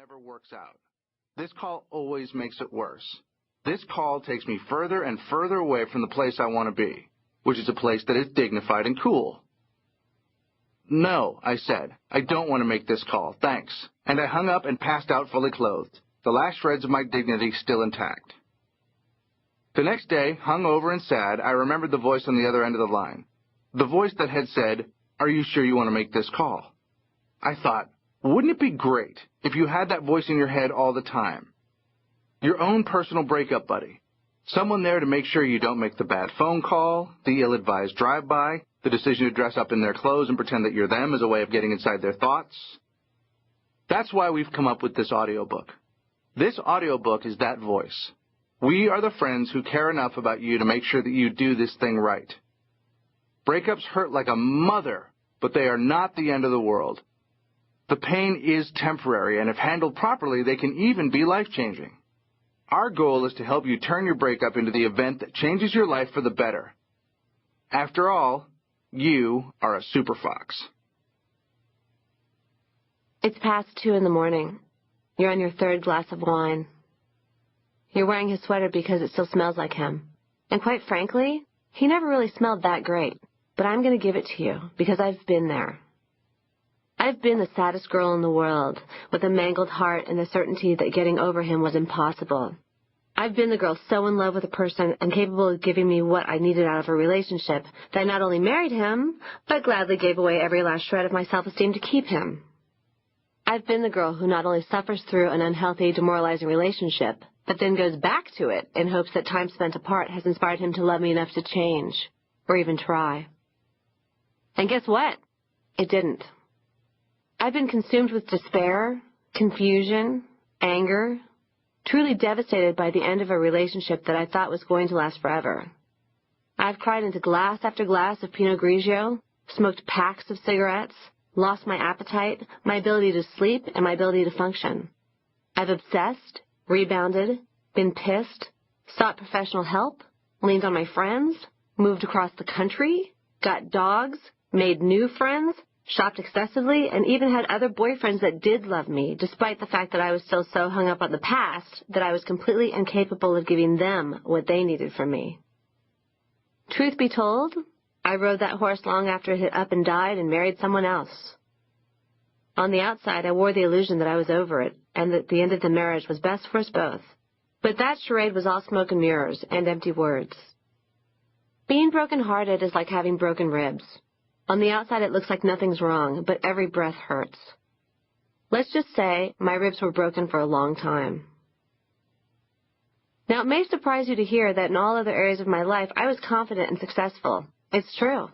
never works out. This call always makes it worse. This call takes me further and further away from the place I want to be, which is a place that is dignified and cool. No, I said, I don't want to make this call, thanks. And I hung up and passed out fully clothed, the last shreds of my dignity still intact. The next day, hungover and sad, I remembered the voice on the other end of the line. The voice that had said, "Are you sure you want to make this call?" I thought, wouldn't it be great if you had that voice in your head all the time? Your own personal breakup buddy. Someone there to make sure you don't make the bad phone call, the ill-advised drive-by, the decision to dress up in their clothes and pretend that you're them as a way of getting inside their thoughts. That's why we've come up with this audiobook. This audiobook is that voice. We are the friends who care enough about you to make sure that you do this thing right. Breakups hurt like a mother, but they are not the end of the world. The pain is temporary, and if handled properly, they can even be life-changing. Our goal is to help you turn your breakup into the event that changes your life for the better. After all, you are a Superfox. It's past 2 a.m. You're on your 3rd glass of wine. You're wearing his sweater because it still smells like him. And quite frankly, he never really smelled that great. But I'm going to give it to you because I've been there. I've been the saddest girl in the world, with a mangled heart and the certainty that getting over him was impossible. I've been the girl so in love with a person and capable of giving me what I needed out of a relationship that I not only married him, but gladly gave away every last shred of my self-esteem to keep him. I've been the girl who not only suffers through an unhealthy, demoralizing relationship, but then goes back to it in hopes that time spent apart has inspired him to love me enough to change, or even try. And guess what? It didn't. I've been consumed with despair, confusion, anger, truly devastated by the end of a relationship that I thought was going to last forever. I've cried into glass after glass of Pinot Grigio, smoked packs of cigarettes, lost my appetite, my ability to sleep, and my ability to function. I've obsessed, rebounded, been pissed, sought professional help, leaned on my friends, moved across the country, got dogs, made new friends, shopped excessively, and even had other boyfriends that did love me, despite the fact that I was still so hung up on the past that I was completely incapable of giving them what they needed from me. Truth be told, I rode that horse long after it had up and died and married someone else. On the outside, I wore the illusion that I was over it, and that the end of the marriage was best for us both. But that charade was all smoke and mirrors and empty words. Being broken-hearted is like having broken ribs. On the outside, it looks like nothing's wrong, but every breath hurts. Let's just say my ribs were broken for a long time. Now, it may surprise you to hear that in all other areas of my life, I was confident and successful. It's true.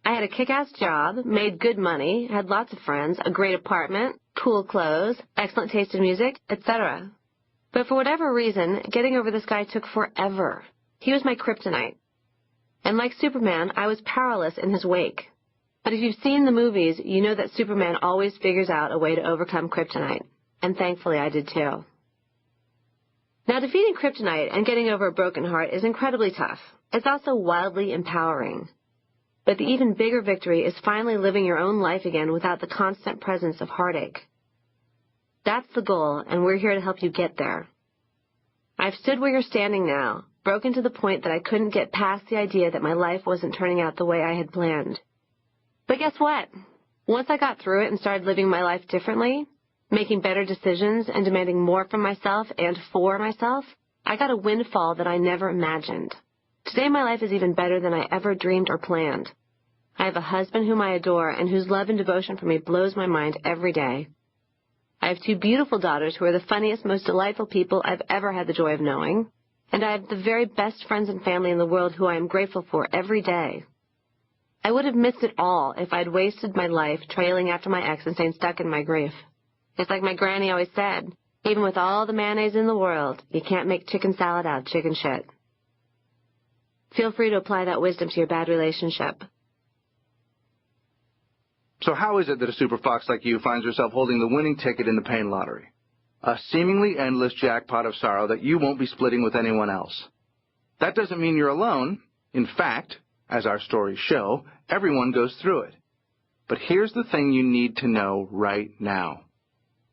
I had a kick-ass job, made good money, had lots of friends, a great apartment, cool clothes, excellent taste in music, etc. But for whatever reason, getting over this guy took forever. He was my kryptonite. And like Superman, I was powerless in his wake. But if you've seen the movies, you know that Superman always figures out a way to overcome kryptonite. And thankfully, I did too. Now, defeating kryptonite and getting over a broken heart is incredibly tough. It's also wildly empowering. But the even bigger victory is finally living your own life again without the constant presence of heartache. That's the goal, and we're here to help you get there. I've stood where you're standing now, broken to the point that I couldn't get past the idea that my life wasn't turning out the way I had planned. But guess what? Once I got through it and started living my life differently, making better decisions and demanding more from myself and for myself, I got a windfall that I never imagined. Today my life is even better than I ever dreamed or planned. I have a husband whom I adore and whose love and devotion for me blows my mind every day. I have 2 beautiful daughters who are the funniest, most delightful people I've ever had the joy of knowing, and I have the very best friends and family in the world who I am grateful for every day. I would have missed it all if I'd wasted my life trailing after my ex and staying stuck in my grief. It's like my granny always said, even with all the mayonnaise in the world, you can't make chicken salad out of chicken shit. Feel free to apply that wisdom to your bad relationship. So how is it that a Superfox like you finds herself holding the winning ticket in the pain lottery? A seemingly endless jackpot of sorrow that you won't be splitting with anyone else. That doesn't mean you're alone. In fact, as our stories show, everyone goes through it. But here's the thing you need to know right now.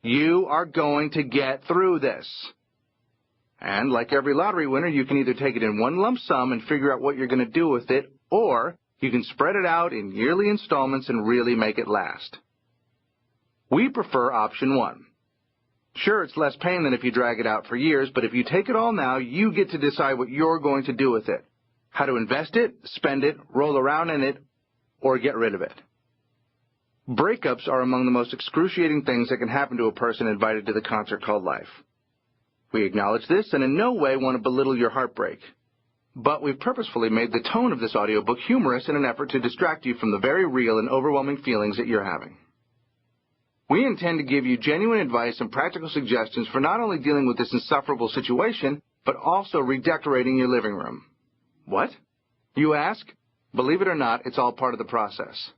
You are going to get through this. And like every lottery winner, you can either take it in one lump sum and figure out what you're going to do with it, or you can spread it out in yearly installments and really make it last. We prefer option 1. Sure, it's less pain than if you drag it out for years, but if you take it all now, you get to decide what you're going to do with it. How to invest it, spend it, roll around in it, or get rid of it. Breakups are among the most excruciating things that can happen to a person invited to the concert called life. We acknowledge this and in no way want to belittle your heartbreak. But we've purposefully made the tone of this audiobook humorous in an effort to distract you from the very real and overwhelming feelings that you're having. We intend to give you genuine advice and practical suggestions for not only dealing with this insufferable situation, but also redecorating your living room. What? You ask? Believe it or not, it's all part of the process.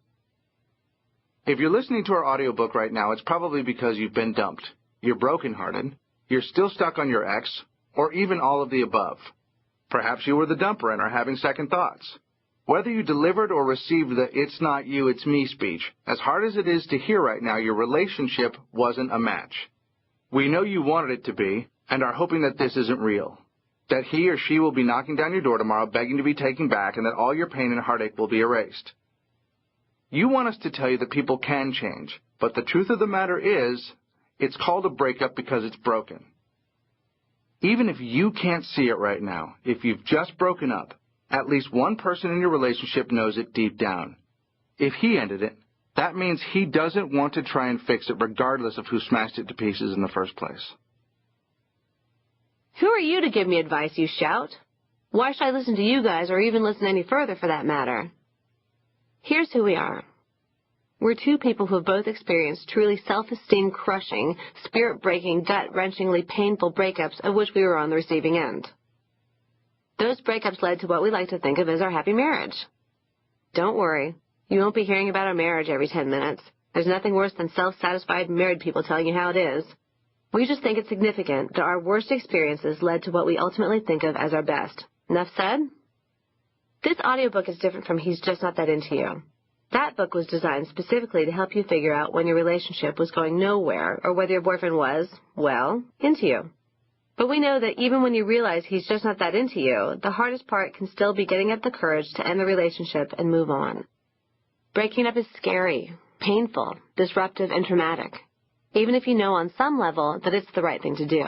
If you're listening to our audiobook right now, it's probably because you've been dumped, you're brokenhearted, you're still stuck on your ex, or even all of the above. Perhaps you were the dumper and are having second thoughts. Whether you delivered or received the "it's not you, it's me" speech, as hard as it is to hear right now, your relationship wasn't a match. We know you wanted it to be, and are hoping that this isn't real. That he or she will be knocking down your door tomorrow begging to be taken back, and that all your pain and heartache will be erased. You want us to tell you that people can change, but the truth of the matter is, it's called a breakup because it's broken. Even if you can't see it right now, if you've just broken up, at least one person in your relationship knows it deep down. If he ended it, that means he doesn't want to try and fix it regardless of who smashed it to pieces in the first place. Who are you to give me advice, you shout? Why should I listen to you guys or even listen any further for that matter? Here's who we are. We're two people who have both experienced truly self-esteem crushing, spirit-breaking, gut-wrenchingly painful breakups of which we were on the receiving end. Those breakups led to what we like to think of as our happy marriage. Don't worry, you won't be hearing about our marriage every 10 minutes. There's nothing worse than self-satisfied married people telling you how it is. We just think it's significant that our worst experiences led to what we ultimately think of as our best. Enough said? This audiobook is different from He's Just Not That Into You. That book was designed specifically to help you figure out when your relationship was going nowhere or whether your boyfriend was, well, into you. But we know that even when you realize he's just not that into you, the hardest part can still be getting up the courage to end the relationship and move on. Breaking up is scary, painful, disruptive, and traumatic, even if you know on some level that it's the right thing to do.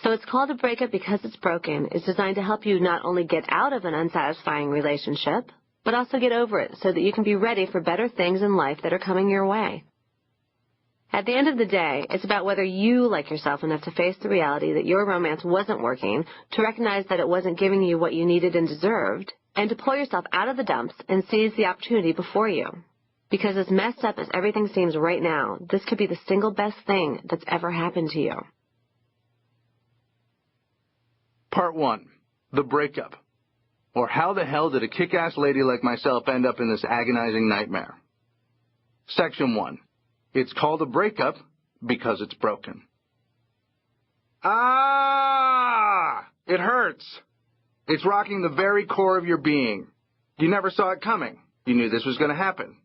So it's called a breakup because it's broken is designed to help you not only get out of an unsatisfying relationship, but also get over it so that you can be ready for better things in life that are coming your way. At the end of the day, it's about whether you like yourself enough to face the reality that your romance wasn't working, to recognize that it wasn't giving you what you needed and deserved, and to pull yourself out of the dumps and seize the opportunity before you. Because as messed up as everything seems right now, this could be the single best thing that's ever happened to you. Part 1. The breakup. Or how the hell did a kick-ass lady like myself end up in this agonizing nightmare? Section 1. It's called a breakup because it's broken. Ah! It hurts. It's rocking the very core of your being. You never saw it coming. You knew this was going to happen.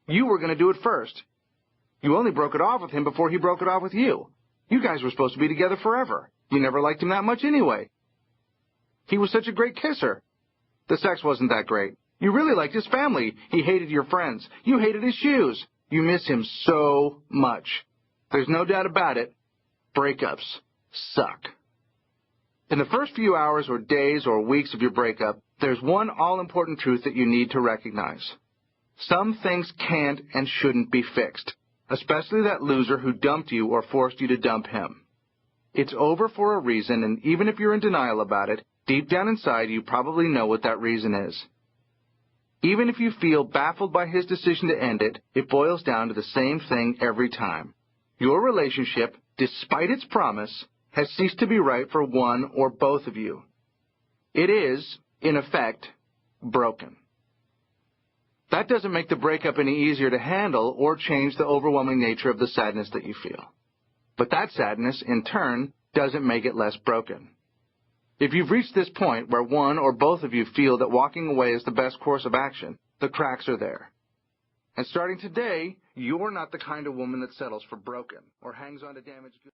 You were going to do it first. You only broke it off with him before he broke it off with you. You guys were supposed to be together forever. You never liked him that much anyway. He was such a great kisser. The sex wasn't that great. You really liked his family. He hated your friends. You hated his shoes. You miss him so much. There's no doubt about it. Breakups suck. In the first few hours or days or weeks of your breakup, there's one all-important truth that you need to recognize. Some things can't and shouldn't be fixed, especially that loser who dumped you or forced you to dump him. It's over for a reason, and even if you're in denial about it, deep down inside you probably know what that reason is. Even if you feel baffled by his decision to end it, it boils down to the same thing every time. Your relationship, despite its promise, has ceased to be right for one or both of you. It is, in effect, broken. That doesn't make the breakup any easier to handle or change the overwhelming nature of the sadness that you feel. But that sadness, in turn, doesn't make it less broken. If you've reached this point where one or both of you feel that walking away is the best course of action, the cracks are there. And starting today, you're not the kind of woman that settles for broken or hangs on to damaged goods.